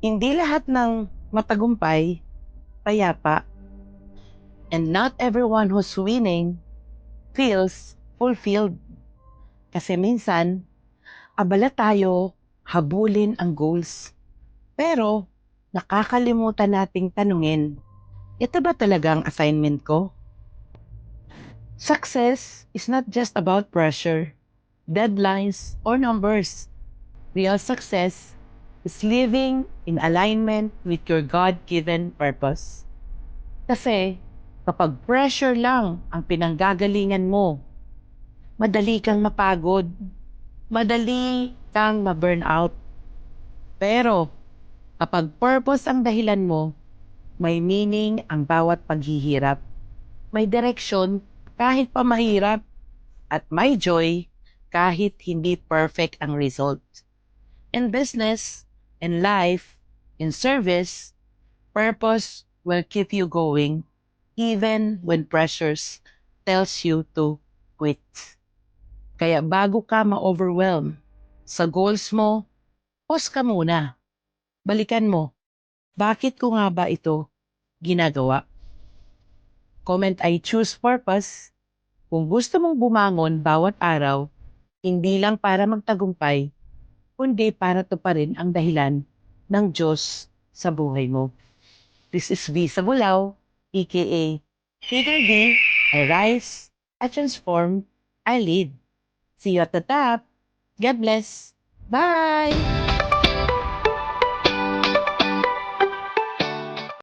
Hindi lahat ng matagumpay, payapa, and not everyone who's winning feels fulfilled. Kasi minsan, abala tayo habulin ang goals. Pero, nakakalimutan nating tanungin, ito ba talagang assignment ko? Success is not just about pressure, deadlines, or numbers. Real success is living in alignment with your God-given purpose. Kasi kapag pressure lang ang pinanggagalingan mo, madali kang mapagod, madali kang ma-burnout. Pero kapag purpose ang dahilan mo, may meaning ang bawat paghihirap. May direksyon kahit pa mahirap at may joy kahit hindi perfect ang result. In business, in life, in service, purpose will keep you going even when pressures tells you to quit. Kaya bago ka ma-overwhelm sa goals mo, pause ka muna. Balikan mo, bakit ko nga ba ito ginagawa? Comment I choose purpose. Kung gusto mong bumangon bawat araw, hindi lang para magtagumpay, kundi para tuparin ang dahilan ng Diyos sa buhay mo. This is V Sabulaw, aka Figure V, I rise, I transform, I lead. See you at the top. God bless. Bye!